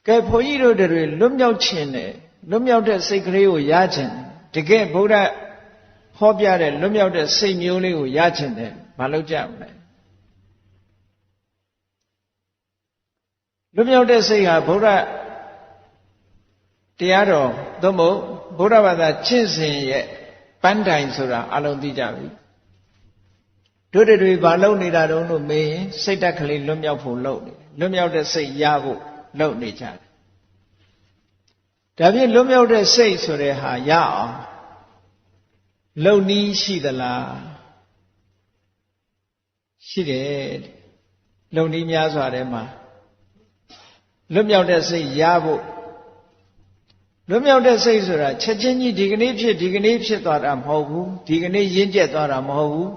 ကဲဘုန်းကြီးတို့တွေလွတ်မြောက်ခြင်းနဲ့လွတ်မြောက်တဲ့စိတ်ကလေးကိုရခြင်းတကယ်ဗုဒ္ဓဟောပြတဲ့လွတ်မြောက်တဲ့စိတ်မျိုးလေးကိုရခြင်းတယ်မလုပ်ကြဘူးလေလွတ်မြောက်တဲ့စိတ်ဟာဗုဒ္ဓတရားတော်သို့မဟုတ်ဗုဒ္ဓဘာသာကျင့်စဉ်ရဲ့ပန်းတိုင်ဆိုတာအလုံးသိကြပြီတို့တွေဘာလုပ်နေတာတုံးလို့မေးရင်စိတ်ဓာတ်ကလေးလွတ်မြောက်ဖို့လုပ်နေလွတ်မြောက်တဲ့စိတ်ရဖို့လုပ်နေကြတယ်ဒါဖြင့်လွတ်မြောက်တဲ့စိတ်ဆိုတဲ့ဟာရအောင်လုံနည်းရှိသလားရှိတယ်လုံနည်းများစွာထဲမှာလွတ်မြောက်တဲ့စိတ်ရဖို့လွတ်မြောက်တဲ့စိတ်ဆိုတာချက်ချင်းကြီးဒီကနေ့ဖြစ်သွားတာမဟုတ်ဘူးဒီကနေ့ရင့်ကျက်သွားတာမဟုတ်ဘူး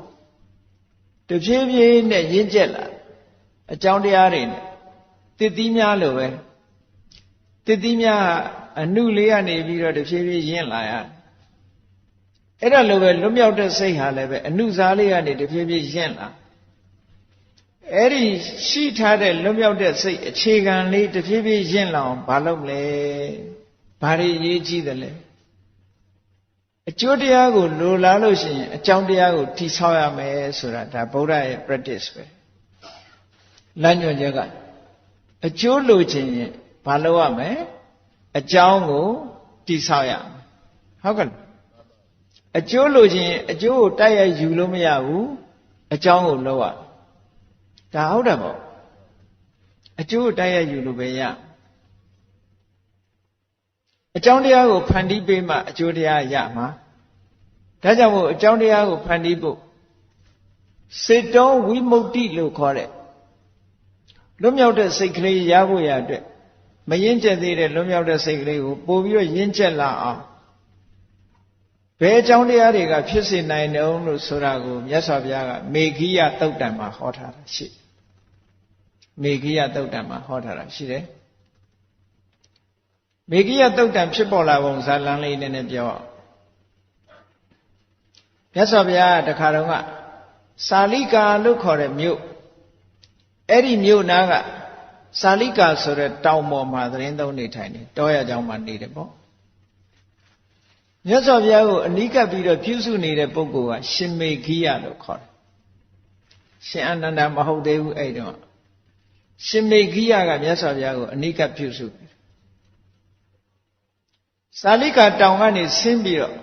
တဖြည်းဖြည်းနဲ့ရင့်ကျက်လာအကြောင်းတရားတွေနဲ့တစ်သီးများလိုပဲတစ်သီးများအနုလေးကနေပြီးတော့တဖြည်းဖြည်းရင့်လာရအဲ့ဒါလိုပဲလွတ်မြောက်တဲ့စိတ်ဟာလည်းပဲအနုစားလေးကနေတဖြည်းဖြည်းရင့်လာအဲ့ဒီရှိထားတဲ့လွတ်မြောက်တဲ့စိတ်အခြေခံလေးတဖြည်းဖြည်းရင့်လာအောင်မလုပ်မလဲဘာတွေရေးကြည့်တယ်လဲအကျိုးတရားကိုလိုလားလို့ရှိရင်အကြောင်းတရားကိုထိဆောက်ရမယ်ဆိုတာဒါဗုဒ္ဓရဲ့ practice ပဲလမ်းညွှန်ချက်ကအကျိုးလိုချင်ရင်ဘာလုပ်ရမလဲအကြောင်းကိုထိဆောက်ရမယ်ဟုတ်ကဲ့အကျိုးလိုချင်ရင်အကျိုးကိုတိုက်ရိုက်ယူလို့မရဘူးအကြောင်းကိုလုပ်ရဒါဟုတ်တယ်ပေါ့အကျိုးကိုတိုက်ရိုက်ယူလို့ပဲရအကြောင်းတရားကိုဖန်တီးပေးမှအကျိုးတရားရမှာဒါကြောင့်မို့အကြောင်းတရားကိုဖန်တီးဖို့စေတောဝိမု ക്തി လို့ခေါ်တဲ့လွတ်မြောက်တဲ့စိတ်ကလေးရဖို့ရအတွက်မရင့်ကျက်သေးတဲ့လွတ်မြောက်တဲ့စိတ်ကလေးကိုပို့ပြီးတော့ရင့်ကျက်လာအောင်ဘယ်အကြောင်းတရားတွေကဖြစ်စေနိုင်တယ်လို့ဆိုတာကိုမြတ်စွာဘုရားကမေဂိယသုတ်တံမှာဟောထားတာရှိမေဂိယသုတ်တံမှာဟောထားတာရှိတယ်မေဂိယသုတ်တံဖြစ်ပေါ်လာပုံဇာလမ်းလေးနည်းနည်းပြောမြတ်စွာဘုရားတခါတော့ကစာလိကာလို့ခေါ်တဲ့မြို့အဲ့ဒီမြို့နာကစာလိကာဆိုတဲ့တောင်ပေါ်မှာသတင်းသုံးနေထိုင်နေတောရကျောင်းမှာနေတယ်ပေါ့မြတ်စွာဘုရားကိုအနီးကပ်ပြီးတော့ပြုစုနေတဲ့ပုဂ္ဂိုလ်ကရှင်မေဂိယလို့ခေါ်တယ်ရှင်အနန္ဒာမဟုတ်သေးဘူးအဲ့တော့ရှင်မေဂိယကမြတ်စွာဘုရားကိုအနီးကပ်ပြုစုစာလိကာတောင်ကနေဆင်းပြီးတော့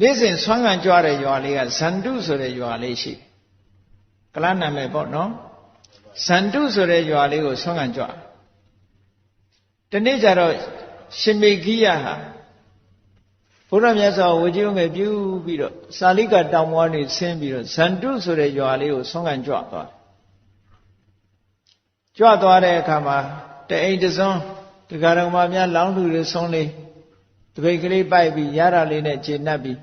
နေ့စဉ်ဆွမ်းခံကြွတဲ့ရွာလေးကဇန္တုဆိုတဲ့ရွာလေးရှိကလနာမယ်ပေါ့နော်ဇန္တုဆိုတဲ့ရွာလေးကိုဆွမ်းခံကြွတနေ့ကျတော့ရှင်မေဂိယဟာဘုရားမြတ်စွာဝေကြီးုံငယ်ပြုပြီးတော့စာလိကာတောင်ပေါ်ကနေဆင်းပြီးတော့ဇန္တုဆိုတဲ့ရွာလေးကိုဆွမ်းခံကြွသွားတဲ့အခါမှာတအိမ်တစွန်းဒကာတော်မများလောင်းလူတွေဆုံးလေးတပိတ်ကလေးပိုက်ပြီးရတာလေးနဲ့ကျေနပ်ပြီး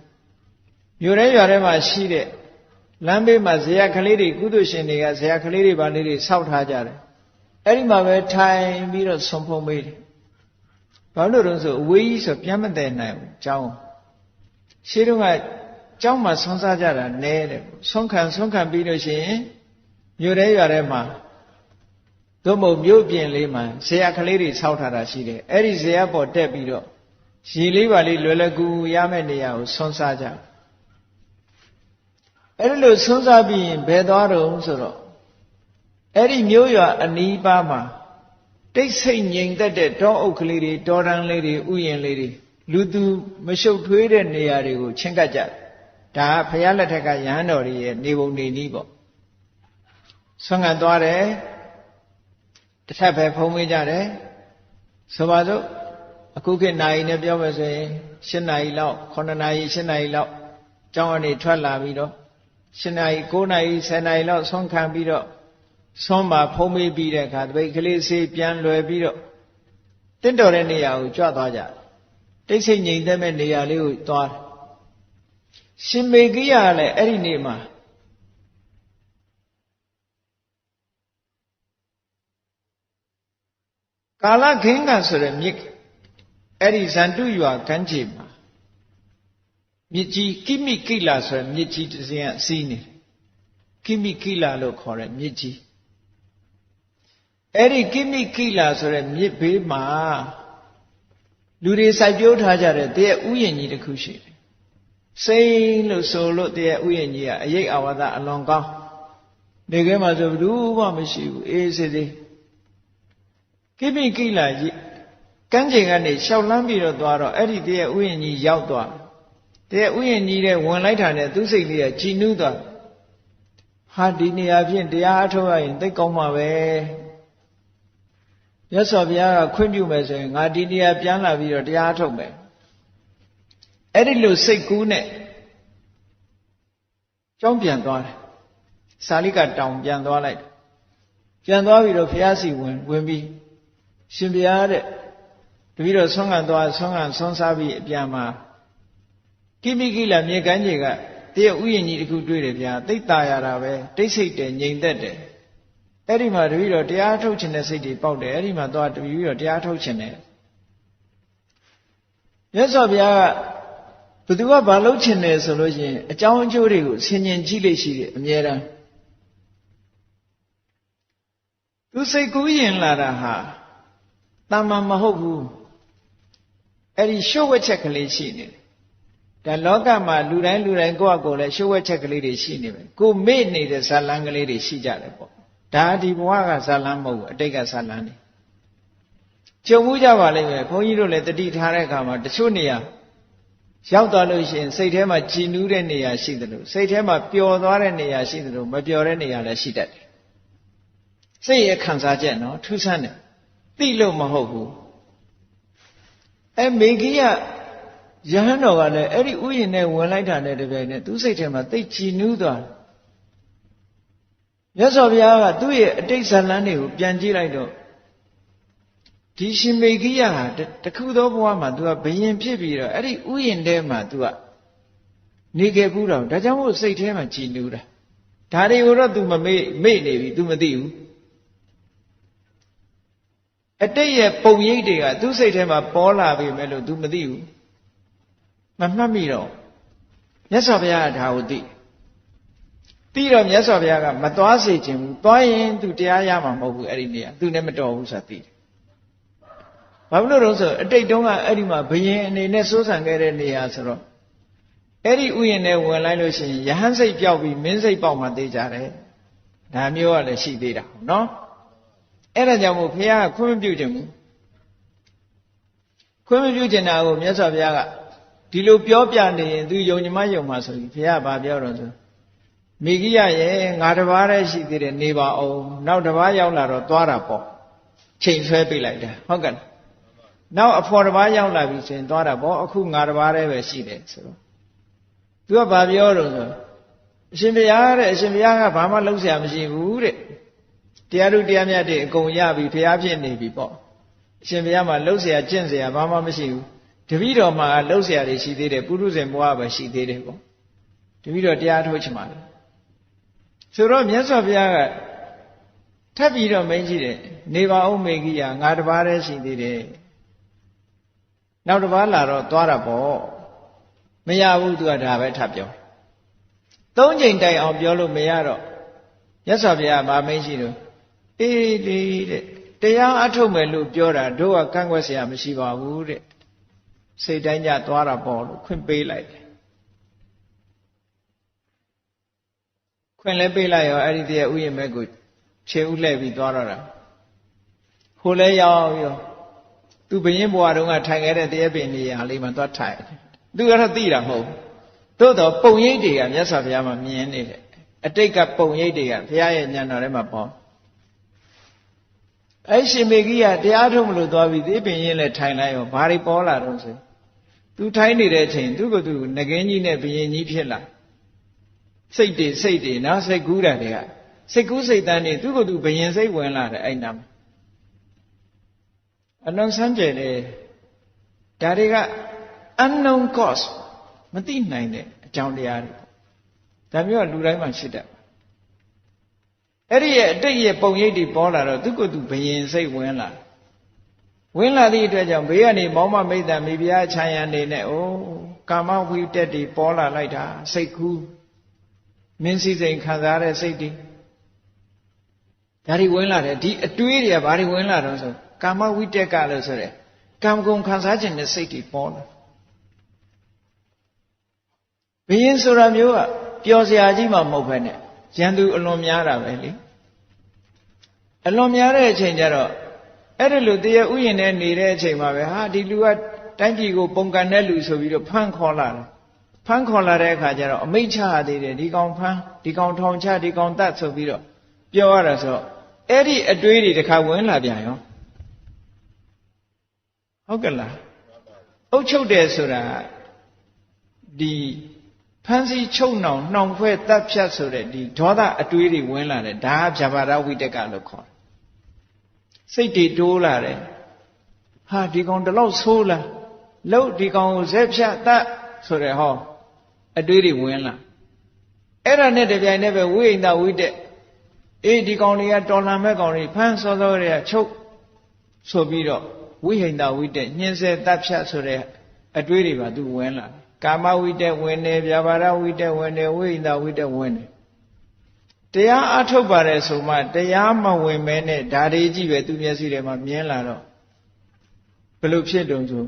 မြို့ထဲရွာထဲမှာရှိတဲ့လမ်းဘေးမှာဇေယျကလေးတွေကုသိုလ်ရှင်တွေကဇေယျကလေးတွေဗာလေးတွေဆောက်ထားကြတယ်အဲ့ဒီမှာပဲထိုင်ပြီးတော့ဆွန်ဖုံးပေးတယ်ဘာလို့လဲဆိုအဝေးကြီးဆိုပြန်မတည်နိုင်ဘူးကျောင်းရှင်းတော့ကကျောင်းမှာဆွမ်းစားကြတာနဲတယ်ဆွမ်းခံပြီးလို့ရှိရင်မြို့ထဲရွာထဲမှာသို့မဟုတ်မြို့ပြင်လေးမှာဇေယျကလေးတွေဆောက်ထားတာရှိတယ်အဲ့ဒီဇေယျပေါ်တက်ပြီးတော့ရေလေးပါလေးလွယ်လွယ်ကူရမယ့်နေရာကိုဆွမ်းစားကြအဲ့ဒီလိုဆွမ်းစားပြီးရင်ဘယ်သွားတော့ဆိုတော့အဲ့ဒီမြို့ရွာအနီးပါးမှာတိတ်ဆိတ်ငြိမ်သက်တဲ့တောအုပ်ကလေးတွေတောတန်းလေးတွေဥယျာဉ်လေးတွေလူသူမရှုပ်ထွေးတဲ့နေရာတွေကိုချင်းကပ်ကြဒါကဘုရားလက်ထက်ကရဟန်းတော်တွေရဲ့နေပုံနေနည်းပေါ့ဆွမ်းခံသွားတယ်တစ်ထပ်ပဲဖုံးမေးကြတယ်ဆိုပါစို့အခုခေတ်နိုင်နဲ့ပြောမယ်ဆိုရင်7နာရီလောက်9နာရီ10နာရီလောက်ကျောင်းကနေထွက်လာပြီးတော့10နာရီ9နာရီ10နာရီလောက်ဆွမ်းခံပြီးတော့ဆွမ်းပါဖုံးမေးပြီးတဲ့အခါတပိတ်ကလေးဆေးပြန်လွယ်ပြီးတော့တင့်တော်တဲ့နေရာကိုကြွသွားကြတိတ်ဆိတ်ငြိမ်သက်မဲ့နေရာလေးကိုသွားရှင်မေဂိယကလည်းအဲ့ဒီနေ့မှာကာလခင်းကဆိုတဲ့မြစ်အဲ့ဒီဇန္တုရွာကမ်းခြေမှာမြစ်ကြီးကိမိကိလဆိုတဲ့မြစ်ကြီးတစ်စင်းကစီးနေကိမိကိလလို့ခေါ်တဲ့မြစ်ကြီး Eri kimi kila sore mibe ma Luri saipyo thajare te uyenyi de kushi. Say lo solo te uyenyi a awada along go. Nege ma so du ba mashi e se de. Kimi kila ji kanjingကနေရှောက်လန်းပြီးတော့သွားတော့အဲ့ဒီတည်းဥယျာဉ်ကြီးရောက်သွားတဲ့ဥယျာဉ်ကြီးတဲ့ဝင်လိုက်တာနဲ့သူ့စိတ်လေးကကြည်နူးသွားဟာဒီနေရာဖြင့်တရားအထုတ်ရရင်သိကောင်းမှာပဲမြတ်စွာဘုရားကခွင့်ပြုမယ်ဆိုရင်ငါဒီနေရာပြန်လာပြီးတော့တရားအထုတ်မယ်အဲ့ဒီလိုစိတ်ကူးနဲ့ကြောင်းပြန်သွားတယ်စာလိကတောင်ပြန်သွားလိုက်ပြန်သွားပြီးတော့ဘုရားစီဝင်ပြီးရှင်ဘုရားတဲ့တပည့်တော်ဆွမ်းခံသွားဆွမ်းစားပြီးအပြန်မှာကိမိကိလမြေကမ်းခြေကတရဥယျာဉ်ကြီးတစ်ခုတွေ့တယ်ဗျာသိတာရတာပဲတိတ်ဆိတ်တယ်ငြိမ်သက်တယ်အဲ့ဒီမှာတပည့်တော်တရားထုတ်ခြင်းတဲ့စိတ်တွေပေါက်တယ်အဲ့ဒီမှာသွားတပည့်တော်တရားထုတ်ခြင်းတယ်မြတ်စွာဘုရားကဘသူကဘာလုပ်ခြင်းလဲဆိုလို့ရှိရင်အကြောင်းအကျိုးတွေကိုဆင်ခြင်ကြည့်လိမ့်ရှိတယ်အမြဲတမ်းသူစိတ်ကူးရင်လာတာဟာတမ္မာမဟုတ်ဘူးအဲ့ဒီရှုပ်ဝက်ချက်ကလေးရှိနေတယ်ဒါလောကမှာလူတိုင်းကိုယ့်အကိုလည်းရှုပ်ဝက်ချက်ကလေးတွေရှိနေပဲကိုမေ့နေတဲ့ဇာလန်းကလေးတွေရှိကြတယ်ပေါ့ဒါဒီဘဝကဇာလန်းမဟုတ်ဘူးအတိတ်ကဇာလန်းတွေကြုံမှုကြပါလိမ့်မယ်ဘုန်းကြီးတို့လည်းတတိထားတဲ့အခါမှာတချို့နေရာရောက်သွားလို့ရှိရင်စိတ်ထဲမှာကြည်နူးတဲ့နေရာရှိတယ်လို့စိတ်ထဲမှာပျော်သွားတဲ့နေရာရှိတယ်လို့မပျော်တဲ့နေရာလည်းရှိတတ်တယ်စိတ်ရဲ့ခံစားချက်နော်ထူးဆန်းတယ်သိလို့မဟုတ်ဘူးမေဂိယယဟန်တော်ကလည်းအဲ့ဒီဥယျာဉ်နဲ့ဝင်လိုက်တာနဲ့တပြိုင်နက်သူ့စိတ်ထဲမှာသိကြည်နူးသွားမြတ်စွာဘုရားကသူ့ရဲ့အတိတ်ဇာလန်းတွေကိုပြန်ကြည့်လိုက်တော့ဒီရှင်မေဂိယဟာတခုသောဘဝမှာသူကဘယင်ဖြစ်ပြီးတော့အဲ့ဒီဥယျာဉ်ထဲမှာသူကနေခဲ့ဘူးတော့ဒါကြောင့်မို့စိတ်ထဲမှာကြည်နူးတာဒါတွေကိုတော့ तू မမေ့နေပြီ तू မသိဘူးအတိတ်ရဲ့ပုံရိပ်တွေကသူ့စိတ်ထဲမှာပေါ်လာပြီမဲ့လို့ तू မသိဘူးမမှတ်မိတော့မြတ်စွာဘုရားကဒါကိုသိတော့မြတ်စွာဘုရားကမသွားစေခြင်းဘူးသွားရင် तू တရားရမှာမဟုတ်ဘူးအဲ့ဒီနေရာ तू နဲ့မတော်ဘူးဆိုတာသိတယ်ဘာလို့လဲဆိုအတိတ်တုန်းကအဲ့ဒီမှာဘယင်အနေနဲ့စိုးစံခဲ့တဲ့နေရာဆိုတော့အဲ့ဒီဥယျာဉ်နဲ့ဝင်လိုက်လို့ရှိရင်ယဟန်စိတ်ပြောက်ပြီးမင်းစိတ်ပေါက်မှသိကြတယ်ဒါမျိုးကလည်းရှိသေးတာနော်အဲ့ဒါကြောင့်မို့ဘုရားကခွင့်မပြုခြင်းဘူးခွင့်မပြုခြင်းတာကိုမြတ်စွာဘုရားကဒီလိုပြောပြနေရင်သူယုံကြည်မှယုံမှာဆိုပြီးဘုရားဗာပြောတော့ဆိုမိဂိယရဲ့ငါတစ်ပါးတည်းရှိသေးတယ်နေပါအောင်နောက်တစ်ပါးရောက်လာတော့သွားတာပေါ့ချိန်ဆွဲပေးလိုက်တာဟုတ်ကဲ့နောက်အဖော်တစ်ပါးရောက်လာပြီဆိုရင်သွားတာပေါ့အခုငါတစ်ပါးတည်းပဲရှိတယ်ဆိုတော့သူကဗာပြောတော့ဆိုအရှင်ဘုရားတဲ့အရှင်ဘုရားကဘာမှလုပ်เสียမရှိဘူးတဲ့တရားတို့တရားမြတ်တွေအကုန်ရပြီဘုရားဖြစ်နေပြီပေါ့အရှင်ဘုရားမှာလှုပ်เสียကျင့်เสียဘာမှမရှိဘူးတပည့်တော်မှာလှုပ်เสียတွေရှိသေးတယ်ပုရုဇဉ်ဘဝပဲရှိသေးတယ်ပေါ့တပည့်တော်တရားထုတ်ချင်ပါလေဆိုတော့မြတ်စွာဘုရားကထပ်ပြီးတော့မင်းကြီးတယ်နေပါဦးမေဂိယငါတစ်ပါးတည်းရှိသေးတယ်နောက်တစ်ပါးလာတော့သွားတာပေါ့မရဘူးသူကဒါပဲထပ်ပြောသုံးချိန်တိုင်အောင်ပြောလို့မရတော့မြတ်စွာဘုရားမမင်းရှိတော့အေးဒီတဲ့တရားအထုတ်မယ်လို့ပြောတာတို့ကကန့်ကွက်เสียမရှိပါဘူးတဲ့စိတ်တိုင်းကြသွားတာပေါ့လို့ခွင့်ပေးလိုက်တယ်ခွင့်လဲပေးလိုက်ရောအဲ့ဒီတည်းဥယျာဉ်မဲ့ကိုခြေဥလှည့်ပြီးသွားတော့တာဟိုလဲရောက်ပြီးတော့သူဘယင်းဘွားတုန်းကထိုင်ခဲ့တဲ့တရားပင်နေရာလေးမှာသွားထိုင်သူကတော့သိတာမဟုတ်သို့တော့ပုံရိပ်တွေကမြတ်စွာဘုရားမှာမြင်နေတယ်အတိတ်ကပုံရိပ်တွေကဘုရားရဲ့ဉာဏ်တော်ထဲမှာပေါ်အဲ့ရှင်မေဂိယတရားထုတ်မလို့သွားပြီးဒီပင်ရင်လဲထိုင်လိုက်ရောဘာတွေပေါ်လာတော့ဆိုသူထိုင်နေတဲ့အချိန်သူကသူငကင်းကြီးနဲ့ဘယင်ကြီးဖြစ်လာစိတ်တွေနော်စိတ်ကူးတာတွေကစိတ်ကူးစိတ်တန်းတွေသူကသူဘယင်စိတ်ဝင်လာတယ်အဲ့နာမှာအလုံးစမ်းကြတယ်ဒါတွေက unknown cause မသိနိုင်တဲ့အကြောင်းတရားတွေဒါမျိုးကလူတိုင်းမှာရှိတတ်အဲ့ဒီရဲ့အတိတ်ရဲ့ပုံရိပ်တွေပေါ်လာတော့သူကသူဘယင်စိတ်ဝင်လာသည့်အတွက်ကြောင့်ဘေးကနေမောင်းမမိတ်တံမိဖုရားခြံရံနေနဲ့အိုးကာမဝိတက်တွေပေါ်လာလိုက်တာစိတ်ကူးမင်းစည်းစိမ်ခံစားတဲ့စိတ်တွေ ဒါတွေဝင်လာတယ်ဒီအတွေးတွေကဘာတွေဝင်လာတော့ဆိုကာမဝိတက်ကလို့ဆိုတဲ့ကံကုန်ခံစားခြင်းနဲ့စိတ်တွေပေါ်လာဘယင်းဆိုတာမျိုးကပျော်စရာကြီးမှမဟုတ်ဘဲနဲ့ရန်သူအလွန်များတာပဲလေအလွန်များတဲ့အချိန်ကျတော့အဲ့ဒီလိုတရားဥယျာဉ်နဲ့နေတဲ့အချိန်မှာပဲဟာဒီလူကတိုင်းပြည်ကိုပုံကန်တဲ့လူဆိုပြီးတော့ဖမ်းခေါ်လာတယ်ဖမ်းခေါ်လာတဲ့အခါကျတော့အမိန့်ချရသေးတယ်ဒီကောင်ဖမ်းဒီကောင်ထောင်ချဒီကောင်တတ်ဆိုပြီးတော့ပြောရတာဆိုတော့အဲ့ဒီအတွေးတွေတစ်ခါဝင်လာပြန်ရောဟုတ်ကဲ့လားအုပ်ချုပ်တယ်ဆိုတာဒီဖမ်းဆီးချုပ်နှောင်နှောင်ဖွဲ့တပ်ဖြတ်ဆိုတဲ့ဒီဒေါသအတွေးတွေဝင်လာတယ်ဒါကဗျာပါဒဝိတက်ကလို့ခေါ်တယ်စိတ်တွေတိုးလာတယ်ဟာဒီကောင်တလောက်ဆိုးလားလို့ဒီကောင်ကိုဇက်ဖြတ်တတ်ဆိုတဲ့ဟောအတွေးတွေဝင်လာအဲ့ဒါနဲ့တပြိုင်တည်းပဲဝိဟိတဝိတက်အေးဒီကောင်တွေကတော်လှန်မဲ့ကောင်တွေဖမ်းစောစောတွေကချုပ်ဆိုပြီးတော့ဝိဟိတဝိတက်ညှင်းဆဲတပ်ဖြတ်ဆိုတဲ့အတွေးတွေပါသူဝင်လာကာမဝိတက်ဝင်တယ်ဗျာပါဒဝိတက်ဝင်တယ်ဝိဟိတဝိတက်ဝင်တယ်တရားအထုတ်ပါတယ်ဆိုမှတရားမဝင်မဲနဲ့ဓာရီကြည့်ပဲသူမျက်စိထဲမှာမြင်လာတော့ဘယ်လိုဖြစ်တုံဆို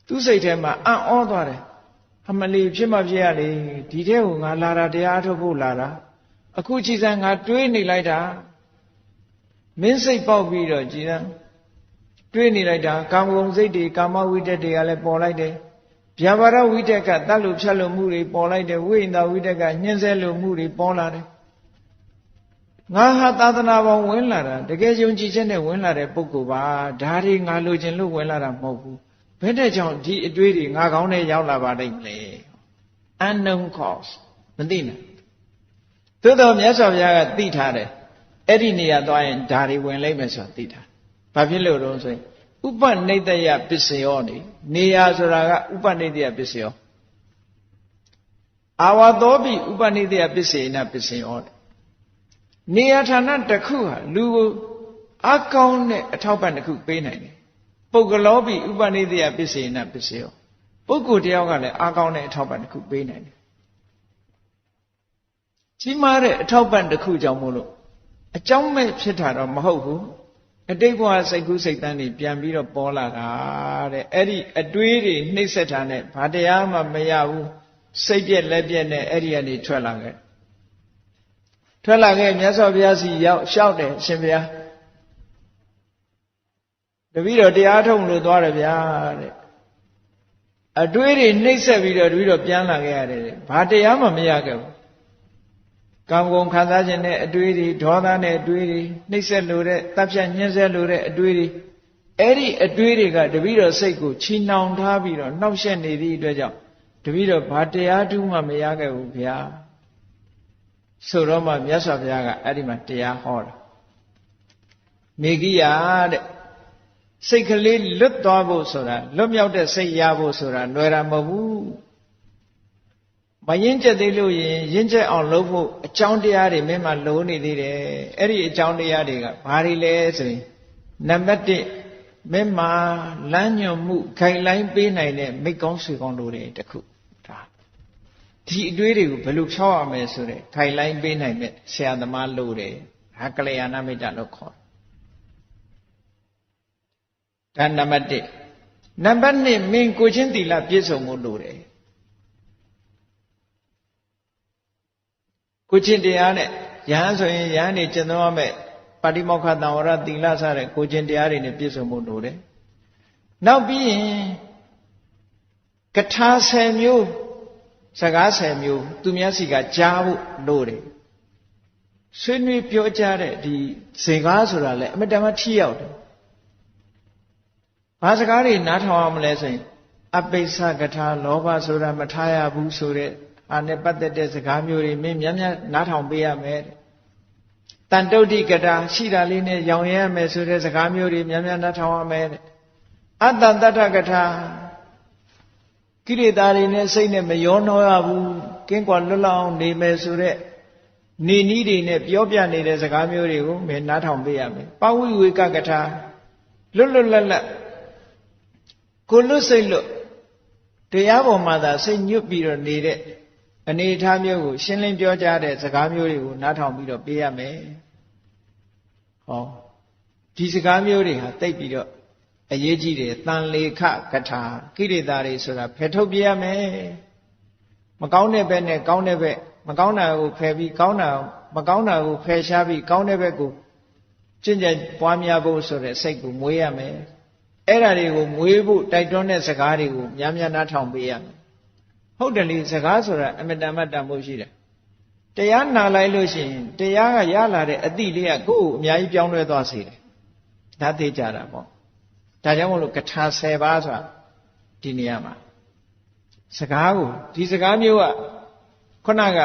သူစိတ်ထဲမှာအံ့ဩသွားတယ်အမလီဖြစ်မှဖြစ်ရလေဒီတဲ့ကိုငါလာတာတရားအထုတ်ဖို့လာတာအခုကြည်စမ်းငါတွေးနေလိုက်တာမင်းစိတ်ပေါက်ပြီးတော့ကြည်စမ်းတွေးနေလိုက်တာကာမဂုဏ်စိတ်တွေကာမဝိတက်တွေကလည်းပေါ်လိုက်တယ်ဗျာပါဒဝိတက်ကတတ်လို့ဖြတ်လို့မှုတွေပေါ်လိုက်တယ်ဝိဟိတဝိတက်ကညှင်းဆဲလို့မှုတွေပေါ်လာတယ်ငါဟာသာသနာပေါင်းဝင်လာတာတကယ်ယုံကြည်ချက်နဲ့ဝင်လာတဲ့ပုဂ္ဂိုလ်ပါဒါတွေငါလိုချင်လို့ဝင်လာတာမဟုတ်ဘူးဘယ်တဲ့ကြောင့်ဒီအတွေးတွေငါကောင်းနဲ့ရောက်လာပါလိမ့်မလဲ unknown cause မသိနဲ့သို့တော်မြတ်စွာဘုရားကသိထားတယ်အဲ့ဒီနေရာသွားရင်ဒါတွေဝင်လိမ့်မယ်ဆိုတာသိထားဘာဖြစ်လို့တော့ဆိုရင်ဥပနိတယပစ္စယောနေရာဆိုတာကဥပနိတယပစ္စယောအာဝသောပိဥပနိတယပစ္စေနပစ္စယောနေရာဌာနတစ်ခုဟာလူကိုအကောင်းတဲ့အထောက်ပံ့တစ်ခုပေးနိုင်တယ်ပုဂ္ဂလောပိဥပနိတယပစ္စေနပစ္စယောပုဂ္ဂိုလ်တယောက်ကလည်းအကောင်းတဲ့အထောက်ပံ့တစ်ခုပေးနိုင်တယ်ကြီးမားတဲ့အထောက်ပံ့တစ်ခုကြောင့်မို့လို့အကြောင်းမဲ့ဖြစ်တာတော့မဟုတ်ဘူးအတိတ်ဘဝစိတ်ကူးစိတ်တန်းတွေပြန်ပြီးတော့ပေါ်လာတာတဲ့အဲ့ဒီအတွေးတွေနှိမ့်ဆက်တာနဲ့ဘာတရားမှမရဘူးစိတ်ပြက်လက်ပြက်နဲ့အဲ့ဒီကနေထွက်လာခဲ့မြတ်စွာဘုရားစီရောက်လျှောက်တယ်ရှင်ဘုရားတပည့်တော်တရားထုတ်လို့သွားတယ်ဗျာတဲ့အတွေးတွေနှိမ့်ဆက်ပြီးတော့တပည့်တော်ပြန်လာခဲ့ရတယ်ဘာတရားမှမရခဲ့ဘူးကာမဂုဏ်ခံစားခြင်းနဲ့အတွေးတွေဒေါသနဲ့အတွေးတွေနှိမ့်ဆက်လို့တဲ့တပ်ဖြတ်ညှင်းဆဲလို့တဲ့အတွေးတွေအဲ့ဒီအတွေးတွေကတပည့်တော်စိတ်ကိုချီနှောင်ထားပြီးတော့နှောက်ယှက်နေသည့်အတွက်ကြောင့်တပည့်တော်ဘာတရားတူးမှမရခဲ့ဘူးဗျာဆိုတော့မှမြတ်စွာဘုရားကအဲ့ဒီမှာတရားဟောတာမေဂိယတဲ့စိတ်ကလေးလွတ်သွားဖို့ဆိုတာလွတ်မြောက်တဲ့စိတ်ရဖို့ဆိုတာလွယ်တာမဟုတ်ဘူးမရင်ကျက်သေးလို့ရင်ကျက်အောင်လုပ်ဖို့အကြောင်းတရားတွေမင်းမှလိုနေသေးတယ်အဲ့ဒီအကြောင်းတရားတွေကဘာတွေလဲဆိုရင်နံပါတ်1မင်းမှလမ်းညွန်မှုခိုင်လိုင်းပေးနိုင်တဲ့မိတ်ကောင်းဆွေကောင်းလိုတယ်တခုဒါဒီအတွေးတွေကိုဘယ်လိုဖြောက်ရမလဲဆိုတဲ့ခိုင်လိုင်းပေးနိုင်တဲ့ဆရာသမားလိုတယ်ဒါကလျာဏမိတ်တလို့ခေါ်ဒါနံပါတ်1နံပါတ်2မင်းကိုချင်းသီလပြည့်စုံဖို့လိုတယ်ကိုချင်းတရားနဲ့ယဟန်ဆိုရင်ယဟန်နေကျင့်သုံးရမယ်ပါတိမောက္ခသံဝရသီလစတဲ့ကိုချင်းတရားတွေနဲ့ပြည့်စုံဖို့လိုတယ်နောက်ပြီးရင်ကထာ10မျိုးစကား10မျိုးသူများစီကကြားဖို့လိုတယ်ဆွေးနွေးပြောကြတဲ့ဒီစကားဆိုတာလည်းအမတန်မှထိရောက်တယ်ဘာစကားတွေနားထောင်ရမလဲဆိုရင်အပိစ္ဆကထာလောဘဆိုတာမထားရဘူးဆိုတဲ့အာနဲ့ပတ်သက်တဲ့စကားမျိုးတွေမင်းများများနားထောင်ပေးရမယ်တန်တုဋ္ဌိကထာရှိတာလေးနဲ့ရောင်ရမ်းမယ်ဆိုတဲ့စကားမျိုးတွေများများနားထောင်ရမယ်အတ္တတ္တကထာကိလေသာတွေနဲ့စိတ်နဲ့မရောနှောရဘူးကင်းကွာလွတ်လပ်အောင်နေမယ်ဆိုတဲ့နေနည်းတွေနဲ့ပြောပြနေတဲ့စကားမျိုးတွေကိုမင်းနားထောင်ပေးရမယ်ပဝိဝေကကထာလွတ်လွတ်လပ်လပ်ကိုလွတ်စိတ်လွတ်တရားပေါ်မှာသာစိတ်ညွတ်ပြီးတော့နေတဲ့အနေအထားမျိုးကိုရှင်းလင်းပြောကြားတဲ့စကားမျိုးတွေကိုနားထောင်ပြီးတော့ပေးရမယ် ဟောဒီစကားမျိုးတွေဟာတိတ်ပြီးတော့အရေးကြီးတယ်တန်လေခကထာကိရိတာတွေဆိုတာဖယ်ထုတ်ပြရမယ်မကောင်းတဲ့ဘက်နဲ့ကောင်းတဲ့ဘက်မကောင်းတာကိုဖယ်ပြီးကောင်းတာမကောင်းတာကိုဖယ်ရှားပြီးကောင်းတဲ့ဘက်ကိုကျင့်ကြံပွားများဖို့ဆိုတဲ့စိတ်ကိုမွေးရမယ်အဲ့ဒါတွေကိုမွေးဖို့တိုက်တွန်းတဲ့စကားတွေကိုများများနားထောင်ပေးရမယ်ဟုတ်တယ်လေစကားဆိုတာအမတန်မှတန်ဖို့ရှိတယ်တရားနာလိုက်လို့ရှိရင်တရားကရလာတဲ့အသည့်လေးကကိုယ့်ကိုအများကြီးပြောင်းလဲသွားစေတယ်ဒါသိကြတာပေါ့ဒါကြောင့်မို့လို့ကထာ10ပါးဆိုတာဒီနေရာမှာစကားကိုဒီစကားမျိုးကခုနက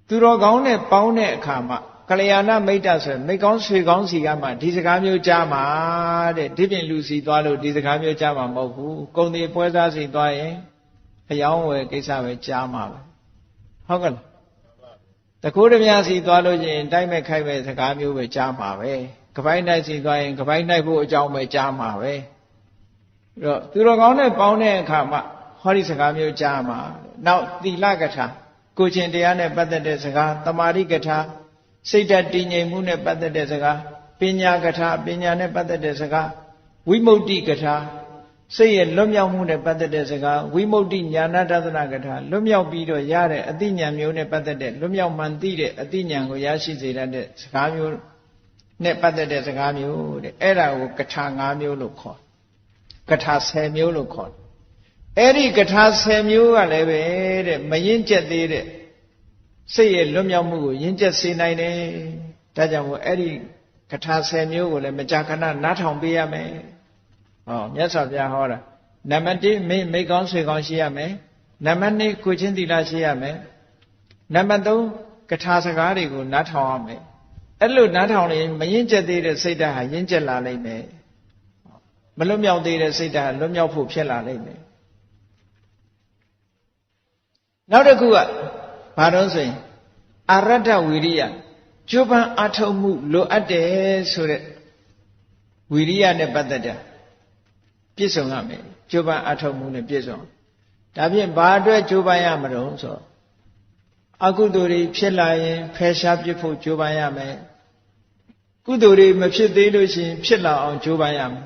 သူတော်ကောင်းနဲ့ပေါင်းတဲ့အခါမှာကလျာဏမိတ်တဆိုမိတ်ကောင်းဆွေကောင်းစီကမှဒီစကားမျိုးကြားမှာတဲ့ဒီပြင်လူစီသွားလို့ဒီစကားမျိုးကြားမှာမဟုတ်ဘူးကုံတွေပွဲစားစီသွားရင်အယောင်းဝယ်ကိစ္စပဲကြားမှာပဲဟုတ်ကဲ့တကူတည်းစီသွားလို့ချင်းတိုက်မဲ့ခိုက်မဲ့စကားမျိုးပဲကြားမှာပဲကပိုင်းတိုက်စီသွားရင်ကပိုင်းတိုက်ဖို့အကြောင်းပဲကြားမှာပဲအဲ့တော့သူတော်ကောင်းနဲ့ပေါင်းတဲ့အခါမှာဟောဒီစကားမျိုးကြားမှာနောက်သီလကထာကိုချင်းတရားနဲ့ပတ်သက်တဲ့စကားတမာရိကထာစိတ်ဓာတ်တည်ငြိမ်မှုနဲ့ပတ်သက်တဲ့စကားပညာကထာပညာနဲ့ပတ်သက်တဲ့စကားဝိမု ക്തി ကထာစိတ်ရဲ့လွတ်မြောက်မှုနဲ့ပတ်သက်တဲ့စကားဝိမု ക്തി ဉာဏတသနာကထာလွတ်မြောက်ပြီးတော့ရတဲ့အသိဉာဏ်မျိုးနဲ့ပတ်သက်တဲ့လွတ်မြောက်မှန်သိတဲ့အသိဉာဏ်ကိုရရှိစေတတ်တဲ့စကားမျိုးနဲ့ပတ်သက်တဲ့စကားမျိုးတဲ့အဲ့ဒါကိုကထာ5မျိုးလို့ခေါ်ကထာ10မျိုးလို့ခေါ်အဲ့ဒီကထာ10မျိုးကလည်းပဲတဲ့မရင်ကျက်သေးတဲ့စိတ်ရဲ့လွတ်မြောက်မှုကိုရင်ကျက်စေနိုင်တယ်ဒါကြောင့်မို့အဲ့ဒီကထာ10မျိုးကိုလည်းမကြာခဏနားထောင်ပေးရမယ်ဟောမြတ်စွာဘုရားဟောတာနံပါတ်1မိတ်ကောင်းဆွေကောင်းရှိရမယ်နံပါတ်2ကိုချင်းသီလရှိရမယ်နံပါတ်3ကထာစကားတွေကိုနားထောင်ရမယ်အဲ့လိုနားထောင်ရင်မရင်ကျက်သေးတဲ့စိတ်ဓာတ်ဟာရင်ကျက်လာလိမ့်မယ်မလွတ်မြောက်သေးတဲ့စိတ်ဓာတ်လွတ်မြောက်ဖို့ဖြစ်လာလိမ့်မယ်နောက်တစ်ခုကဘာလို့ဆိုရင်အရတ္တဝိရိယကျိုးပန်းအထောက်မှုလိုအပ်တယ်ဆိုတဲ့ဝိရိယနဲ့ပတ်သက်တာပြည့်စုံရမယ်ကျိုးပန်းအထောက်မှုနဲ့ပြည့်စုံဒါဖြင့်ဘာအတွက်ကျိုးပန်းရမလို့ဆိုအကုသိုလ်တွေဖြစ်လာရင်ဖယ်ရှားပြစ်ဖို့ကျိုးပန်းရမယ်ကုသိုလ်တွေမဖြစ်သေးလို့ရှိရင်ဖြစ်လာအောင်ကျိုးပန်းရမယ်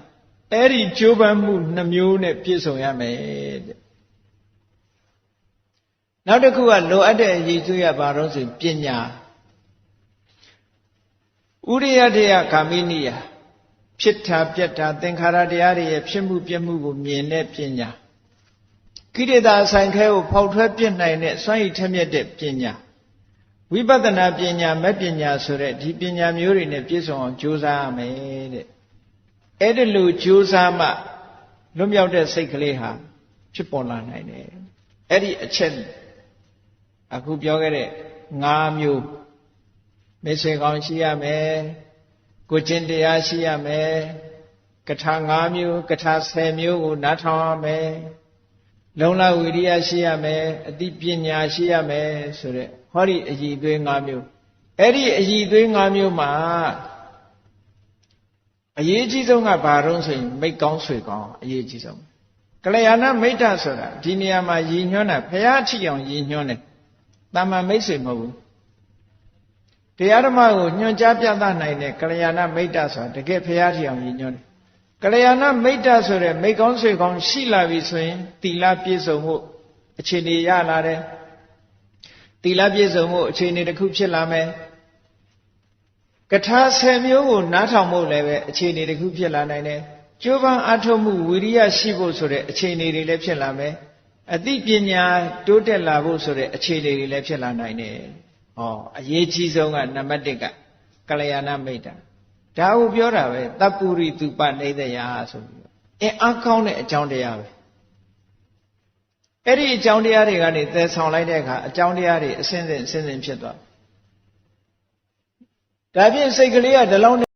အဲ့ဒီကျိုးပန်းမှု2မျိုးနဲ့ပြည့်စုံရမယ်တဲ့နောက်တစ်ခုကလိုအပ်တဲ့အရေးကြီးရပါတော့ဆိုပညာဥရိယတေယကာမိနိယဖြစ်တာပြက်တာသင်္ခါရတရားတွေရဲ့ဖြစ်မှုပြက်မှုကိုမြင်တဲ့ပညာကိရိတာဆိုင်ခဲကိုဖောက်ထွက်ပြစ်နိုင်တဲ့စွမ်းရည်ထက်မြက်တဲ့ပညာဝိပဿနာပညာမဲ့ပညာဆိုတဲ့ဒီပညာမျိုးတွေနဲ့ပြည့်စုံအောင်ကြိုးစားရမယ်တဲ့အဲ့ဒီလိုကြိုးစားမှလွတ်မြောက်တဲ့စိတ်ကလေးဟာဖြစ်ပေါ်လာနိုင်တယ်အဲ့ဒီအချက်အခုပြောခဲ့တဲ့5မျိုးမိတ်ဆွေကောင်းရှိရမယ်ကိုချင်းတရားရှိရမယ်ကထာ5မျိုးကထာ10မျိုးကိုနားထောင်ရမယ်လုံလဝိရိယရှိရမယ်အသိပညာရှိရမယ်ဆိုတဲ့ဟောဒီအည်သွေး5မျိုးအဲ့ဒီအည်သွေး5မျိုးမှာအရေးကြီးဆုံးကဘာတော့ဆိုရင်မိတ်ကောင်းဆွေကောင်းအရေးကြီးဆုံးကလျာဏမိတ်တဆိုတာဒီနေရာမှာရည်ညွှန်းတာဘုရားထီအောင်ရည်ညွှန်းတယ်တာမန်မိတ်ဆွေမဟုတ်ဘူးတရားဓမ္မကိုညွှန်ကြားပြသနိုင်တဲ့ကလျာဏမိတ်တဆိုတာတကယ်ဘုရားထီအောင်ရည်ညွှန်းတယ်ကလျာဏမိတ်တဆိုတဲ့မိတ်ကောင်းဆွေကောင်းရှိလာပြီဆိုရင်သီလပြည့်စုံမှုအခြေအနေရလာတယ်သီလပြည့်စုံမှုအခြေအနေတစ်ခုဖြစ်လာမယ်ကထာ10မျိုးကိုနားထောင်ဖို့လည်းပဲအခြေအနေတစ်ခုဖြစ်လာနိုင်တယ်ကျိုးပန်းအထောက်မှုဝိရိယရှိဖို့ဆိုတဲ့အခြေအနေတွေလည်းဖြစ်လာမယ်အသိပညာတိုးတက်လာဖို့ဆိုတဲ့အခြေအနေတွေလည်းဖြစ်လာနိုင်တယ်ဟောအရေးကြီးဆုံးကနံပါတ်1ကကလျာဏမိတ်တာဒါကိုပြောတာပဲတပ္ပုရိတုပနေတယဆိုပြီးအားကောင်းတဲ့အကြောင်းတရားပဲအဲ့ဒီအကြောင်းတရားတွေကနေသယ်ဆောင်လိုက်တဲ့အခါအကြောင်းတရားတွေအစဉ်စဉ်ဖြစ်သွားဒါဖြင့်စိတ်ကလေးကဒီလောက်